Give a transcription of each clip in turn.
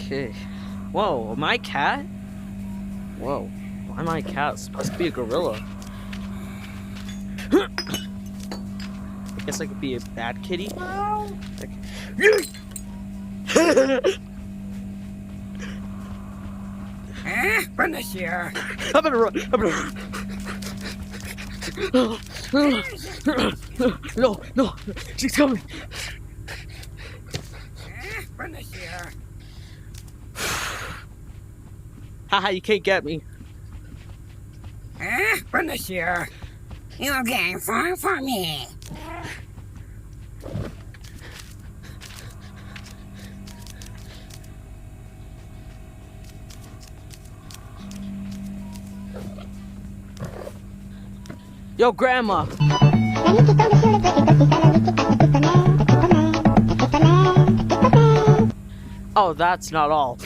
Okay. Whoa, am I a cat? Whoa, why am I a cat? It's supposed to be a gorilla. I guess I could be a bad kitty. Like, Finish here. I'm gonna run. I'm gonna run. No, no, she's coming. Finish here. Haha, you can't get me. Finish here. You're getting far from me. Yo, Grandma. Oh, that's not all.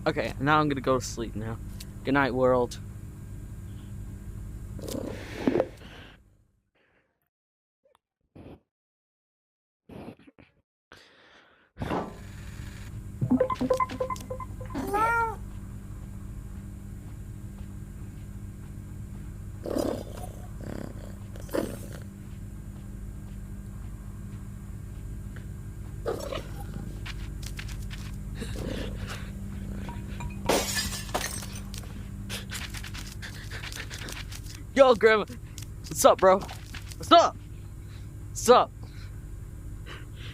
Okay, now I'm gonna go to sleep now. Good night, world. Yo, Grandma. What's up, bro? What's up? What's up?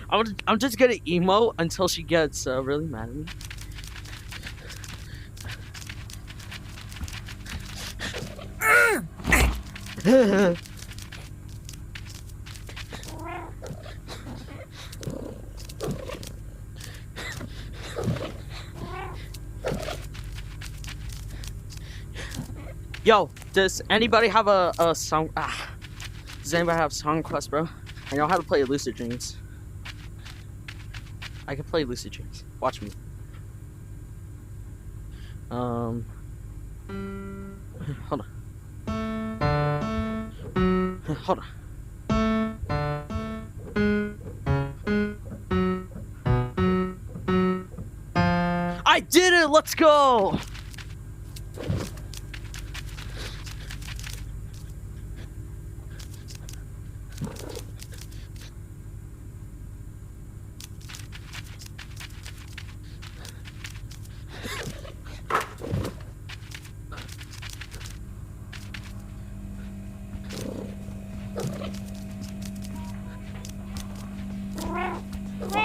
I'm just gonna emo until she gets really mad at me. Yo, does anybody have a song? Does anybody have a song request, bro? I know how to play Lucid Dreams. I can play Lucid Dreams. Watch me. Hold on. Hold on. I did it! Let's go!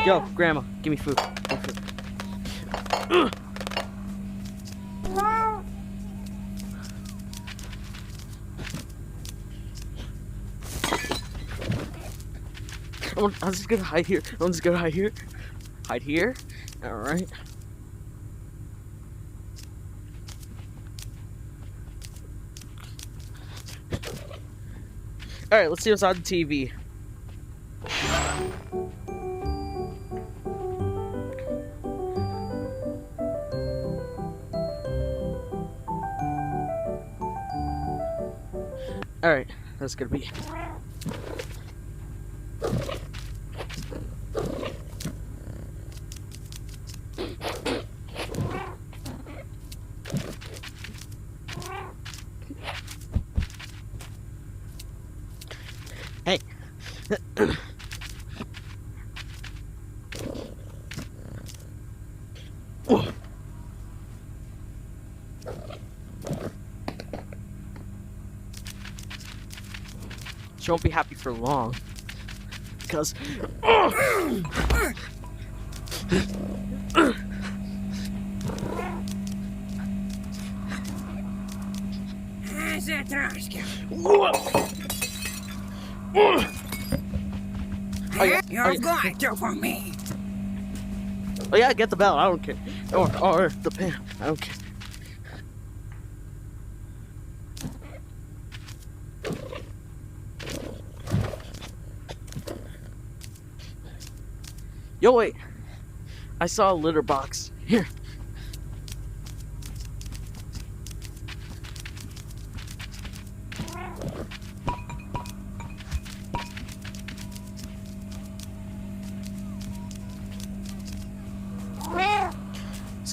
Yo, Grandma, give me food. Give me food. I'm just gonna hide here. I'm just gonna hide here. Hide here. Alright. Alright, let's see what's on the TV. Alright, that's gonna be. Hey. She won't be happy for long. Because... You're going to for me. Oh yeah, get the bell, I don't care. Or the pen, I don't care. Yo, wait. I saw a litter box. Here.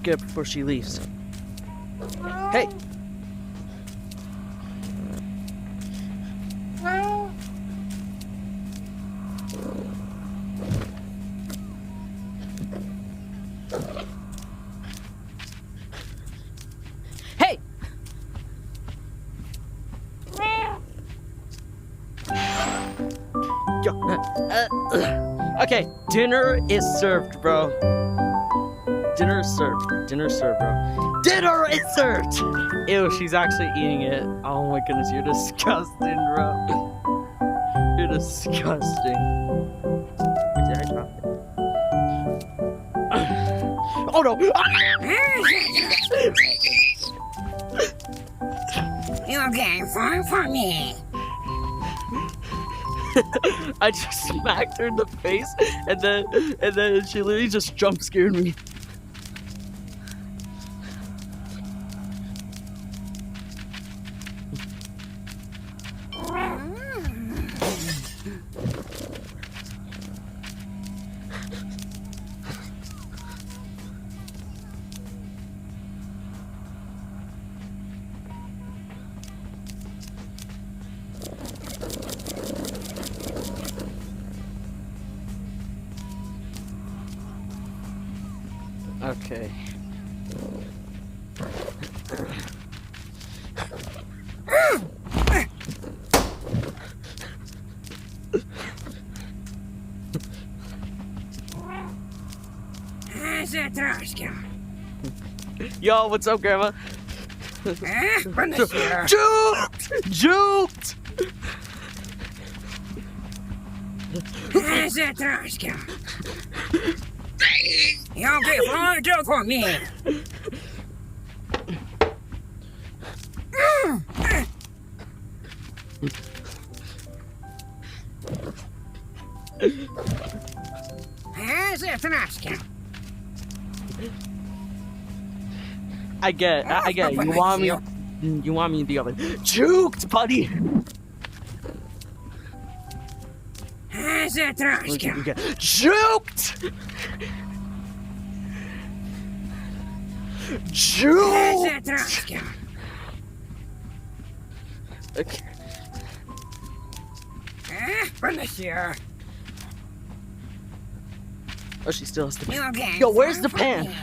scared before she leaves. Hey! Hey! Okay, dinner is served, bro. Dinner is served. Dinner is served, bro. Dinner is served! Ew, she's actually eating it. Oh my goodness, you're disgusting, bro. You're disgusting. Did I drop it? Oh no! You can't find for me. I just smacked her in the face, and then she literally just jump scared me. Okay. Zatroszka. Yo, what's up, Grandma? Będę się... Juked! Juked! Zatroszka. You can't find it for me. Zatroszka. I get it. You want me in the oven. Juked, buddy! Zatroszka. Juked! Juked! Zatroszka. Okay. Będę się... Oh, she still has the pan. You can't Yo, where's the find pan? for me.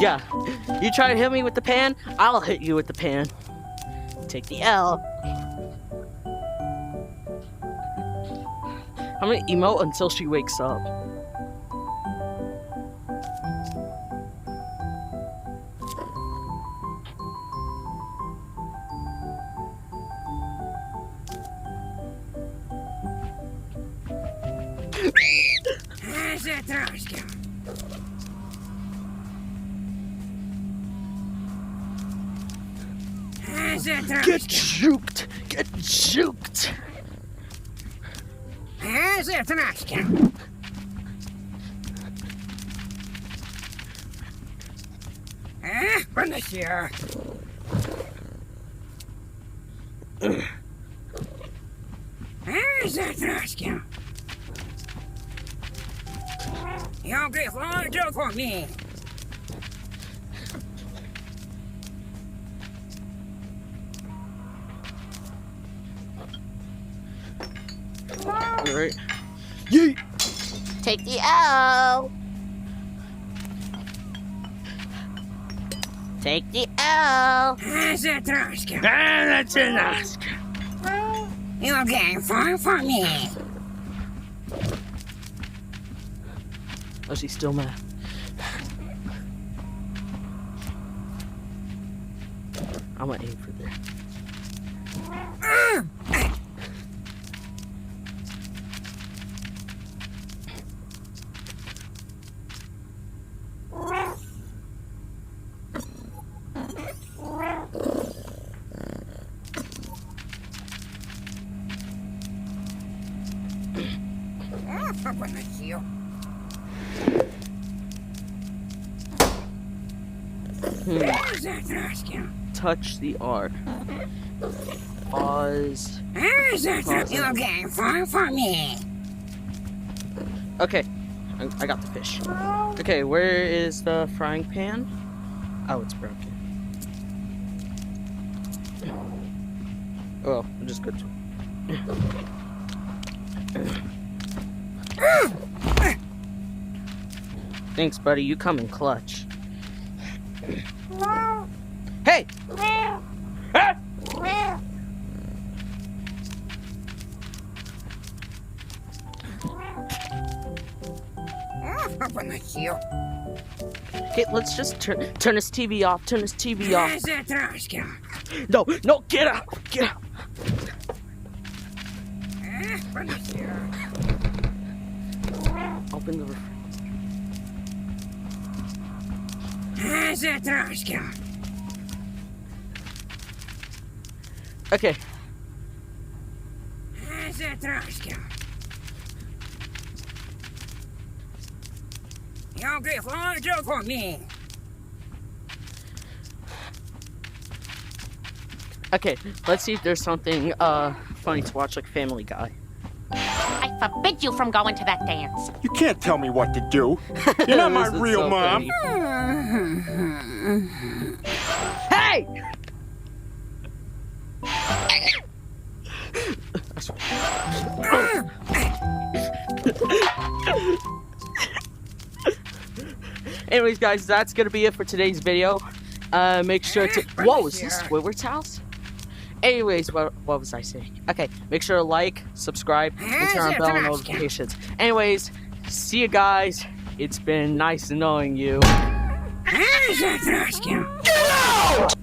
Yeah, you try to hit me with the pan, I'll hit you with the pan. Take the L. I'm gonna emote until she wakes up. Zatroszka. Get juked! Get juked! Zatroszka. Będę się... Zatroszka. You can't find it for me. Alright. Yeet! Take the L. Take the L. Zatroszka. That's enough! You can't find for me. Oh, she's still mad. I'm gonna aim for this. you. Where's that Trotsky? Touch the R. Pause. Where's that Trotsky? You came far from me. Okay, I got the fish. Okay, where is the frying pan? Oh, it's broken. Oh, I'm just good. Thanks, buddy. You come in clutch. Hey! Open the seal. Okay, let's just turn this TV off. Turn this TV off. Where's that Trotsky? No, no, get out! Get out! Open the seal. Open the refrigerator. Where's that Trotsky? Okay, Where's that Trotsky? You came far from me. okay. Let's see if there's something funny to watch, like Family Guy. I forbid you from going to that dance. You can't tell me what to do. You're not my This is real so mom. funny. Hey! Anyways, guys, that's gonna be it for today's video. Make sure to. Whoa, is this Squidward's house? Anyways, what was I saying? Okay, make sure to like, subscribe, and turn on bell notifications. Anyways, see you guys. It's been nice knowing you. Where's that Trotsky? Get out!